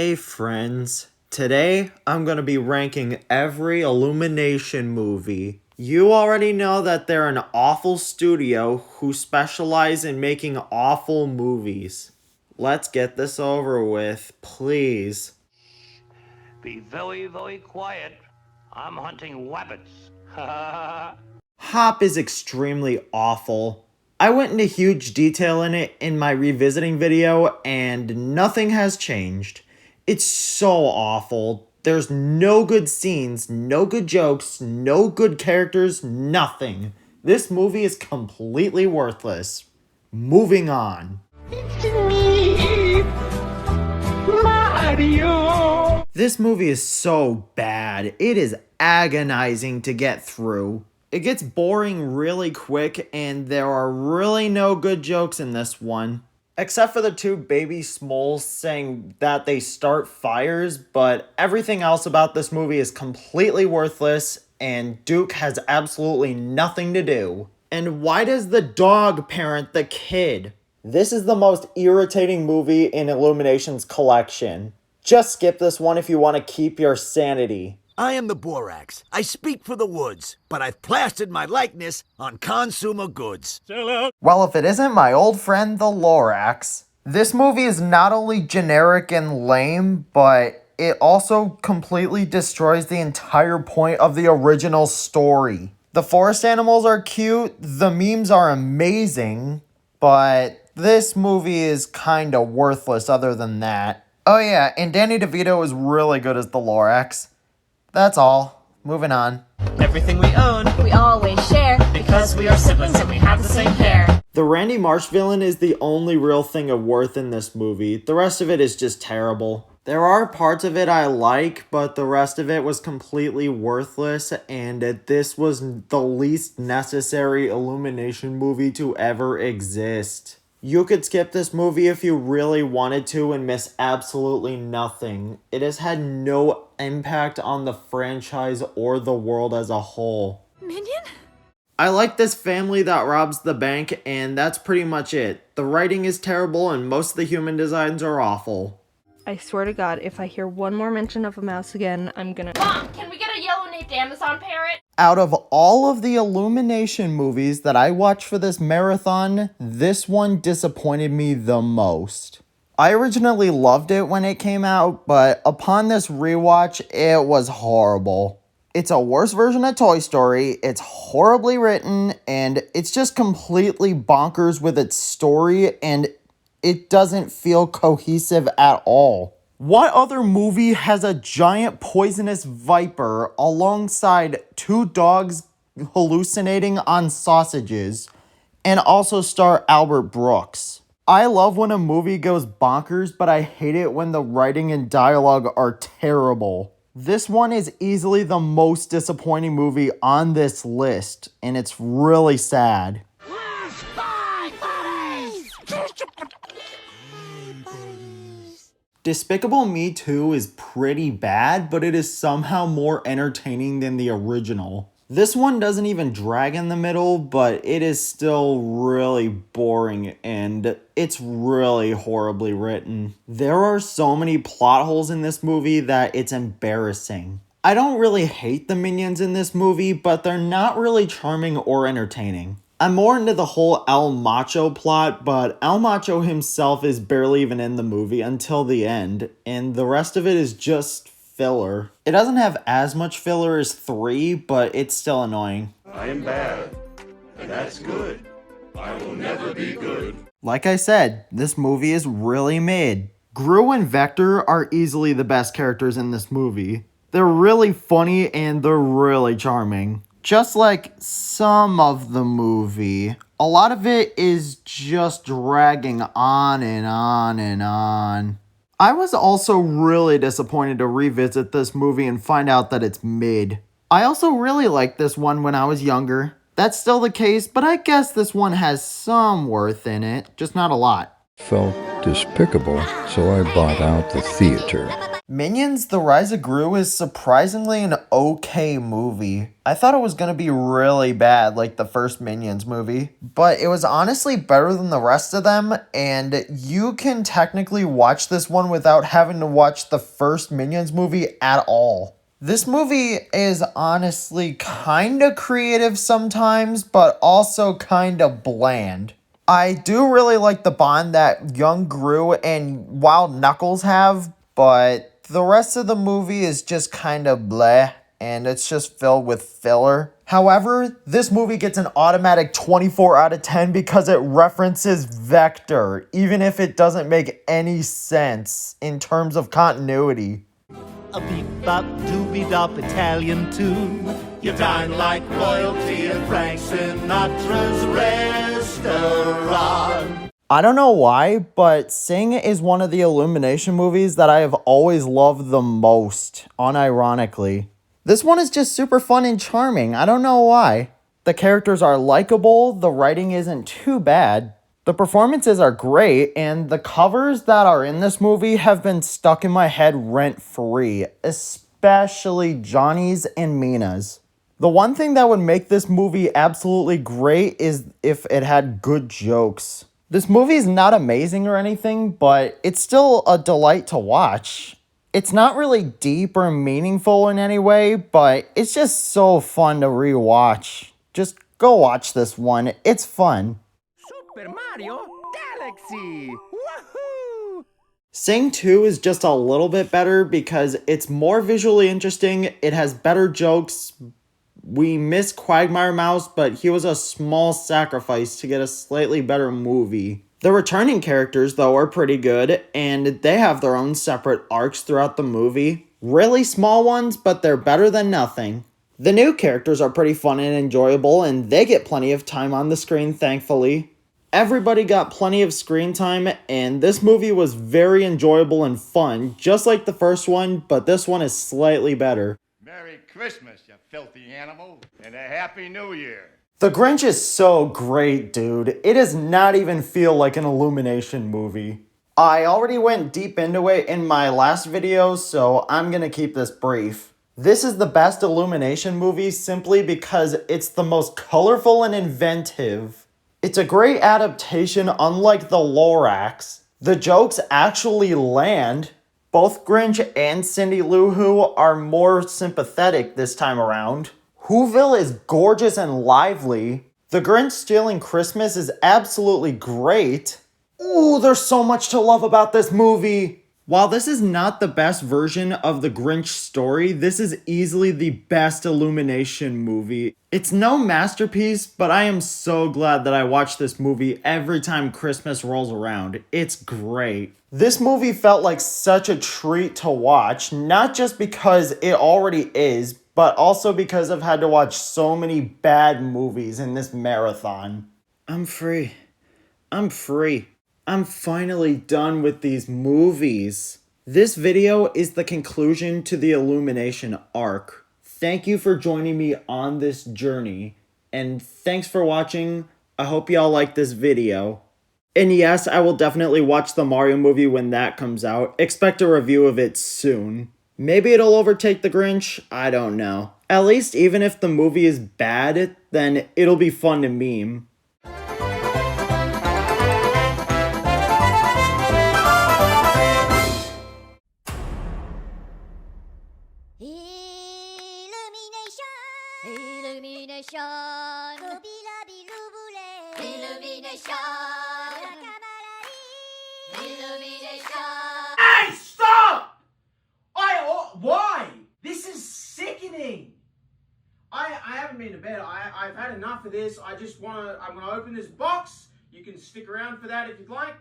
Hey friends, today I'm gonna be ranking every Illumination movie. You already know that they're an awful studio who specialize in making awful movies. Let's get this over with, please. Be very, very quiet. I'm hunting rabbits. Hop is extremely awful. I went into huge detail in it in my revisiting video and nothing has changed. It's so awful. There's no good scenes, no good jokes, no good characters, nothing. This movie is completely worthless. Moving on. It's me, Mario. This movie is so bad. It is agonizing to get through. It gets boring really quick, and there are really no good jokes in this one. Except for the two baby Smoles saying that they start fires, but everything else about this movie is completely worthless, and Duke has absolutely nothing to do. And why does the dog parent the kid? This is the most irritating movie in Illumination's collection. Just skip this one if you want to keep your sanity. I am the Borax. I speak for the woods, but I've plastered my likeness on consumer goods. Well, if it isn't my old friend the Lorax. This movie is not only generic and lame, but it also completely destroys the entire point of the original story. The forest animals are cute, the memes are amazing, but this movie is kinda worthless other than that. Oh yeah, and Danny DeVito is really good as the Lorax. That's all. Moving on. Everything we own, we always share, because we are siblings and we have the same hair. The Randy Marsh villain is the only real thing of worth in this movie. The rest of it is just terrible. There are parts of it I like, but the rest of it was completely worthless, and this was the least necessary Illumination movie to ever exist. You could skip this movie if you really wanted to and miss absolutely nothing. It has had no impact on the franchise or the world as a whole. Minion? I like this family that robs the bank, and that's pretty much it. The writing is terrible and most of the human designs are awful. I swear to God, if I hear one more mention of a mouse again, I'm gonna— Mom, can we get a yellow-naped Amazon parrot? Out of all of the Illumination movies that I watched for this marathon, this one disappointed me the most. I originally loved it when it came out, but upon this rewatch, it was horrible. It's a worse version of Toy Story, it's horribly written, and it's just completely bonkers with its story, and it doesn't feel cohesive at all. What other movie has a giant poisonous viper alongside two dogs hallucinating on sausages and also star Albert Brooks? I love when a movie goes bonkers, but I hate it when the writing and dialogue are terrible. This one is easily the most disappointing movie on this list, and it's really sad. Despicable Me 2 is pretty bad, but it is somehow more entertaining than the original. This one doesn't even drag in the middle, but it is still really boring and it's really horribly written. There are so many plot holes in this movie that it's embarrassing. I don't really hate the minions in this movie, but they're not really charming or entertaining. I'm more into the whole El Macho plot, but El Macho himself is barely even in the movie until the end, and the rest of it is just filler. It doesn't have as much filler as 3, but it's still annoying. I am bad, and that's good. I will never be good. Like I said, this movie is really mid. Gru and Vector are easily the best characters in this movie. They're really funny and they're really charming. Just like some of the movie, a lot of it is just dragging on and on and on. I was also really disappointed to revisit this movie and find out that it's mid. I also really liked this one when I was younger. That's still the case, but I guess this one has some worth in it, just not a lot. Felt despicable, so I bought out the theater. Minions The Rise of Gru is surprisingly an okay movie. I thought it was gonna be really bad like the first Minions movie, but it was honestly better than the rest of them, and you can technically watch this one without having to watch the first Minions movie at all. This movie is honestly kinda creative sometimes, but also kinda bland. I do really like the bond that young Gru and Wild Knuckles have, but the rest of the movie is just kind of bleh, and it's just filled with filler. However, this movie gets an automatic 24 out of 10 because it references Vector, even if it doesn't make any sense in terms of continuity. A beep-bop, doobie-dop Italian tune. You dine like royalty at Frank Sinatra's restaurant. I don't know why, but Sing is one of the Illumination movies that I have always loved the most, unironically. This one is just super fun and charming, I don't know why. The characters are likable, the writing isn't too bad, the performances are great, and the covers that are in this movie have been stuck in my head rent-free, especially Johnny's and Mina's. The one thing that would make this movie absolutely great is if it had good jokes. This movie is not amazing or anything, but it's still a delight to watch. It's not really deep or meaningful in any way, but it's just so fun to rewatch. Just go watch this one, it's fun. Super Mario Galaxy! Woohoo! Sing 2 is just a little bit better because it's more visually interesting, it has better jokes. We miss Quagmire Mouse, but he was a small sacrifice to get a slightly better movie. The returning characters, though, are pretty good, and they have their own separate arcs throughout the movie. Really small ones, but they're better than nothing. The new characters are pretty fun and enjoyable, and they get plenty of time on the screen, thankfully. Everybody got plenty of screen time, and this movie was very enjoyable and fun, just like the first one, but this one is slightly better. Merry Christmas, you filthy animal, and a Happy New Year. The Grinch is so great, dude. It does not even feel like an Illumination movie. I already went deep into it in my last video, so I'm gonna keep this brief. This is the best Illumination movie simply because it's the most colorful and inventive. It's a great adaptation unlike the Lorax. The jokes actually land. Both Grinch and Cindy Lou Who are more sympathetic this time around. Whoville is gorgeous and lively. The Grinch Stealing Christmas is absolutely great. Ooh, there's so much to love about this movie. While this is not the best version of the Grinch story, this is easily the best Illumination movie. It's no masterpiece, but I am so glad that I watch this movie every time Christmas rolls around. It's great. This movie felt like such a treat to watch, not just because it already is, but also because I've had to watch so many bad movies in this marathon. I'm free. I'm free. I'm finally done with these movies. This video is the conclusion to the Illumination arc. Thank you for joining me on this journey, and thanks for watching. I hope y'all like this video. And yes, I will definitely watch the Mario movie when that comes out. Expect a review of it soon. Maybe it'll overtake the Grinch, I don't know. At least even if the movie is bad, then it'll be fun to meme. Illumination, Illumination. Hey, stop! Why? This is sickening. I haven't been to bed. I've had enough of this. I'm gonna open this box. You can stick around for that if you'd like.